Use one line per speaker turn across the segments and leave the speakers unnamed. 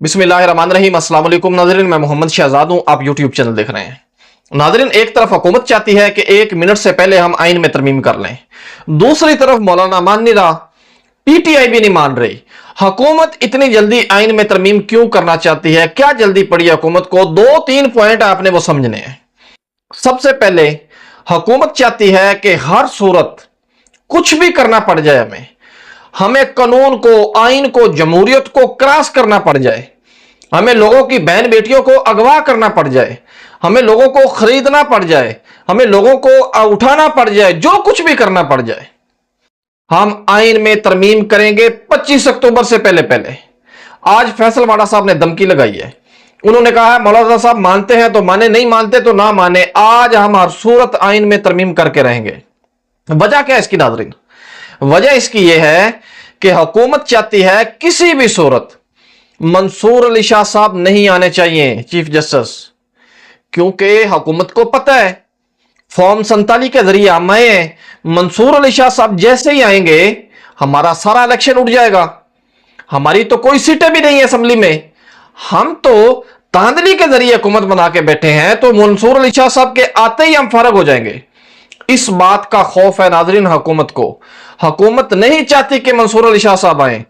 बिस्मिल्लाहिर्रहमानिर्रहीम। अस्सलाम वालेकुम नाज़रीन, मैं मोहम्मद शहजाद हूं। आप यूट्यूब चैनल देख रहे हैं। नाज़रीन, एक तरफ हुकूमत चाहती है कि 1 मिनट से पहले हम आइन में तरमीम कर लें, दूसरी तरफ मौलाना मान नहीं रहा, पीटीआई भी नहीं मान रही। हुकूमत इतनी जल्दी आइन में तरमीम क्यों करना चाहती है? क्या जल्दी पड़ी हुकूमत को? 2-3 पॉइंट आपने वो समझने हैं। सबसे पहले, हुकूमत चाहती है कि हर सूरत कुछ भी करना पड़ जाए, हमें कानून को, आइन को, जमहूरियत को क्रॉस करना पड़ जाए, हमें लोगों की बहन बेटियों को अगवा करना पड़ जाए, हमें लोगों को खरीदना पड़ जाए, हमें लोगों को उठाना पड़ जाए, जो कुछ भी करना पड़ जाए, हम आइन में तरमीम करेंगे 25 अक्टूबर से पहले पहले। आज फैसल वाडा साहब ने धमकी लगाई है। उन्होंने कहा है मौलाना साहब मानते हैं तो माने, नहीं मानते तो ना माने, आज हम हर सूरत आइन में तरमीम करके रहेंगे। वजह क्या है इसकी नाज़रीन? वजह इसकी यह है कि हुकूमत चाहती है किसी भी सूरत मंसूर अली शाह साहब नहीं आने चाहिए चीफ जस्टिस, क्योंकि हुकूमत को पता है फॉर्म 47 के जरिए हम आए हैं, मंसूर अली शाह साहब जैसे ही आएंगे हमारा सारा इलेक्शन उठ जाएगा। हमारी तो कोई सीटें भी नहीं है असेंबली में, हम तो तांदली के जरिए हुकूमत बना के बैठे हैं, तो मंसूर अली शाह साहब के आते ही हम फारग हो जाएंगे। इस बात का खौफ है नाजरीन हुकूमत को। हुकूमत नहीं चाहती कि मंसूर अली शाह साहब आए,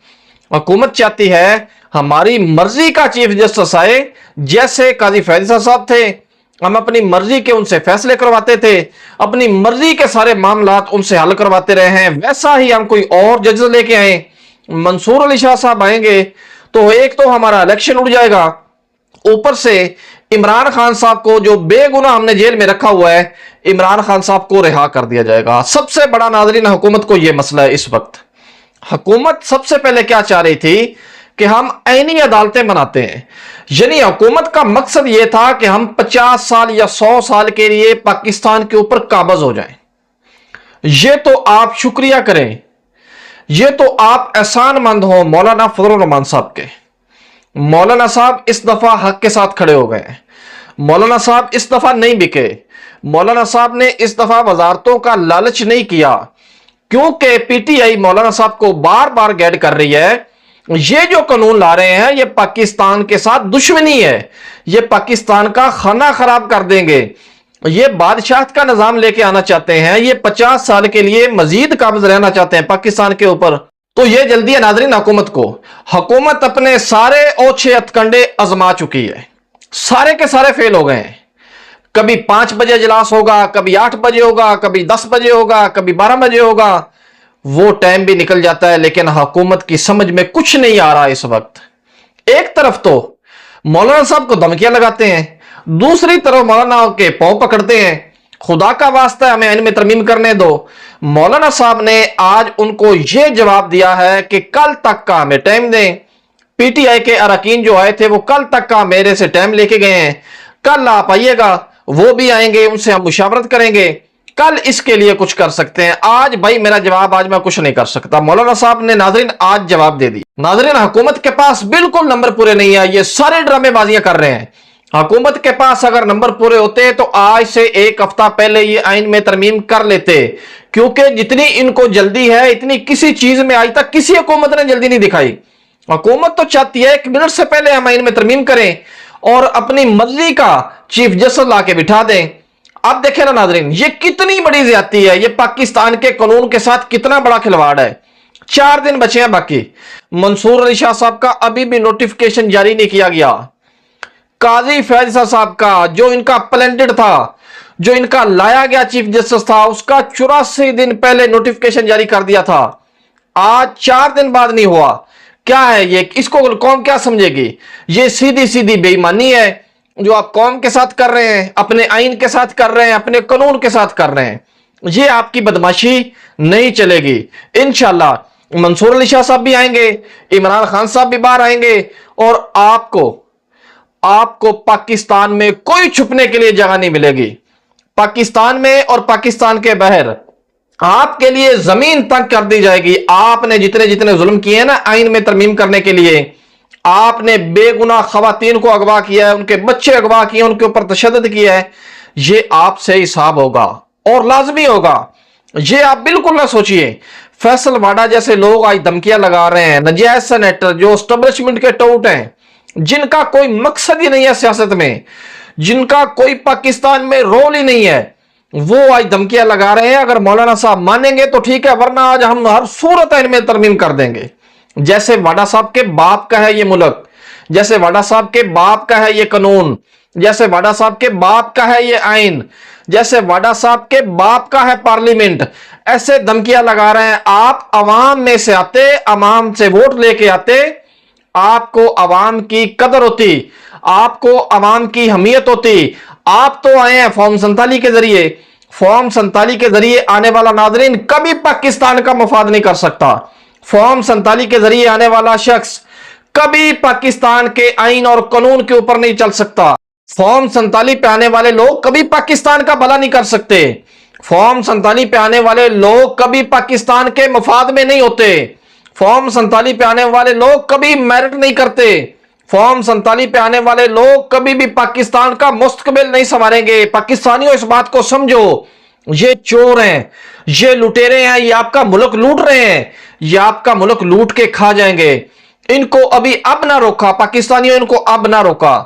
हुकूमत चाहती है हमारी मर्जी का चीफ जस्टिस आए। जैसे काजी फैज़ल साहब थे, हम अपनी मर्जी के उनसे फैसले करवाते थे, अपनी मर्जी के सारे मामला उनसे हल करवाते रहे हैं, वैसा ही हम कोई और जज लेके आए। मंसूर अली शाह साहब आएंगे तो एक तो हमारा इलेक्शन उड़ जाएगा, ऊपर से इमरान खान साहब को, जो बेगुनाह हमने जेल में रखा हुआ है, इमरान खान साहब को रिहा कर दिया जाएगा। सबसे बड़ा नाजरीन हुकूमत को यह मसला है इस वक्त। हुकूमत सबसे पहले क्या चाह रही थी कि हम आईनी अदालतें बनाते हैं, यानी हुकूमत का मकसद यह था कि हम 50 साल या 100 साल के लिए पाकिस्तान के ऊपर काबज हो जाएं। यह तो आप शुक्रिया करें, यह तो आप एहसानमंद हो मौलाना फजलुर रहमान साहब के। मौलाना साहब इस दफा हक के साथ खड़े हो गए हैं। मौलाना साहब इस दफा नहीं बिके। मौलाना साहब ने इस दफा वजारतों का लालच नहीं किया, क्योंकि पीटीआई मौलाना साहब को बार बार गाइड कर रही है, ये जो कानून ला रहे हैं ये पाकिस्तान के साथ दुश्मनी है, ये पाकिस्तान का खाना खराब कर देंगे, ये बादशाहत का निजाम लेके आना चाहते हैं, ये 50 साल के लिए मजीद काबिज रहना चाहते हैं पाकिस्तान के ऊपर। तो ये जल्दी है नाजरीन हुकूमत को। हुकूमत अपने सारे ओछे हथकंडे आजमा चुकी है, सारे के सारे फेल हो गए हैं। कभी 5 बजे इजलास होगा, कभी 8 बजे होगा, कभी 10 बजे होगा, कभी 12 बजे होगा, वो टाइम भी निकल जाता है, लेकिन हुकूमत की समझ में कुछ नहीं आ रहा इस वक्त। एक तरफ तो मौलाना साहब को धमकियां लगाते हैं, दूसरी तरफ मौलाना के पांव पकड़ते हैं, खुदा का वास्ता हमें आइन में तरमीम करने दो। मौलाना साहब ने आज उनको यह जवाब दिया है कि कल तक का हमें टाइम दें। पीटीआई के अरकान जो आए थे वो कल तक का मेरे से टाइम लेके गए हैं, कल आप आइएगा, वो भी आएंगे, उनसे हम मुशावरत करेंगे, कल इसके लिए कुछ कर सकते हैं। आज भाई मेरा जवाब, आज मैं कुछ नहीं कर सकता। मौलाना साहब ने नाजरीन आज जवाब दे दिया। नाजरीन हुकूमत के पास बिल्कुल नंबर पूरे नहीं है, ये सारे ड्रामेबाजियां कर रहे हैं। हुकूमत के पास अगर नंबर पूरे होते तो आज से 1 हफ्ता पहले ये आइन में तरमीम कर लेते, क्योंकि जितनी इनको जल्दी है इतनी किसी चीज में आज तक किसी हुकूमत ने जल्दी नहीं दिखाई। हुकूमत तो चाहती है 1 मिनट से पहले हम आइन में तरमीम करें और अपनी मर्जी का चीफ जस्टिस ला के बिठा दें। अब देखें ना नाजरीन, ये कितनी बड़ी ज्यादती है, ये पाकिस्तान के कानून के साथ कितना बड़ा खिलवाड़ है। 4 दिन बचे हैं बाकी। मंसूर अली शाह साहब का अभी भी नोटिफिकेशन जारी नहीं किया गया। काजी फैज़ल साहब का, जो इनका प्लेंडेड था, जो इनका लाया गया चीफ जस्टिस था, उसका 84 दिन पहले नोटिफिकेशन जारी कर दिया था। आज 4 दिन बाद नहीं हुआ। क्या है ये? इसको कौम क्या समझेगी? ये सीधी सीधी बेईमानी है जो आप कौम के साथ कर रहे हैं, अपने आइन के साथ कर रहे हैं, अपने कानून के साथ कर रहे हैं। ये आपकी बदमाशी नहीं चलेगी। इंशाल्लाह मंसूर अली शाह साहब भी आएंगे, इमरान खान साहब भी बाहर आएंगे, और आपको पाकिस्तान में कोई छुपने के लिए जगह नहीं मिलेगी। पाकिस्तान में और पाकिस्तान के बाहर आपके लिए जमीन तंग कर दी जाएगी। आपने जितने जितने जुल्म किए हैं ना आइन में तरमीम करने के लिए, आपने बेगुनाह खवातीन को अगवा किया है, उनके बच्चे अगवा किए, उनके ऊपर तशद्दुद किया है, ये आपसे हिसाब होगा और लाजमी होगा। ये आप बिल्कुल ना सोचिए। फैसल वाडा जैसे लोग आज धमकियां लगा रहे हैं, नजायज सेनेटर जो एस्टेब्लिशमेंट के टोट हैं, जिनका कोई मकसद ही नहीं है सियासत में, जिनका कोई पाकिस्तान में रोल ही नहीं है, वो आज धमकियां लगा रहे हैं। अगर मौलाना साहब मानेंगे तो ठीक है, वरना आज हम हर सूरत इनमें तरमीम कर देंगे। जैसे वाडा साहब के बाप का है ये मुल्क, जैसे वाडा साहब के बाप का है ये कानून, जैसे वाडा साहब के बाप का है ये आइन, जैसे वाडा साहब के बाप का है पार्लियामेंट, ऐसे धमकियां लगा रहे हैं। आप अवाम में से आते, अवाम से वोट लेके आते, आपको अवाम की कदर होती, आपको अवाम की हमीयत होती। आप तो आए हैं फॉर्म 47 के जरिए। फॉर्म 47 के जरिए आने वाला नाज़रीन कभी पाकिस्तान का मफाद नहीं कर सकता। फॉर्म 47 के जरिए आने वाला शख्स कभी पाकिस्तान के आइन और कानून के ऊपर नहीं चल सकता। फॉर्म 47 पे आने वाले लोग कभी पाकिस्तान का भला नहीं कर सकते। फॉर्म 47 पे आने वाले लोग कभी पाकिस्तान के मफाद में नहीं होते। फॉर्म 47 पे आने वाले लोग कभी मेरिट नहीं करते। फॉर्म 47 पे आने वाले लोग कभी भी पाकिस्तान का मुस्तकबिल नहीं संवारेंगे। पाकिस्तानियों, इस बात को समझो, ये चोर हैं, ये लुटेरे हैं, ये आपका मुल्क लूट रहे हैं, ये आपका मुल्क लूट के खा जाएंगे। इनको अभी अब ना रोका पाकिस्तानियों, इनको अब ना रोका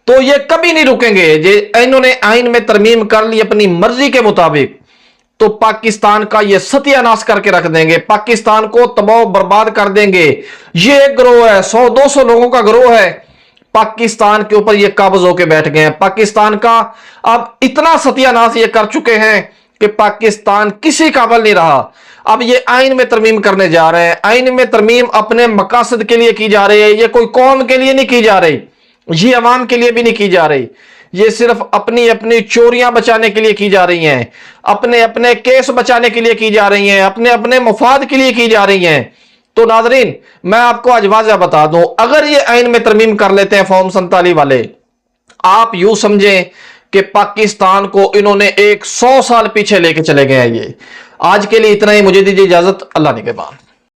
तो ये कभी नहीं रुकेंगे। इन्होंने आइन में तरमीम कर ली अपनी मर्जी के मुताबिक, तो पाकिस्तान का ये सत्यानाश करके रख देंगे, पाकिस्तान को तबाह बर्बाद कर देंगे। ये एक ग्रोह है, 100-200 लोगों का ग्रोह है, पाकिस्तान के ऊपर ये काबज होके बैठ गए हैं। पाकिस्तान का अब इतना सत्यानाश ये कर चुके हैं कि पाकिस्तान किसी काबिल नहीं रहा। अब ये आइन में तरमीम करने जा रहे हैं। आइन में तरमीम अपने मकासद के लिए की जा रही है, ये कोई कौम के लिए नहीं की जा रही, ये अवाम के लिए भी नहीं की जा रही। ये सिर्फ अपनी अपनी चोरियां बचाने के लिए की जा रही हैं, अपने अपने केस बचाने के लिए की जा रही हैं, अपने अपने मुफाद के लिए की जा रही हैं। तो नाज़रीन, मैं आपको आज वाज़ह बता दूं, अगर ये आइन में तरमीम कर लेते हैं फॉर्म 47 वाले, आप यूं समझें कि पाकिस्तान को इन्होंने 100 साल पीछे लेके चले गए हैं। ये आज के लिए इतना ही, मुझे दीजिए इजाजत, अल्लाह निगहबान।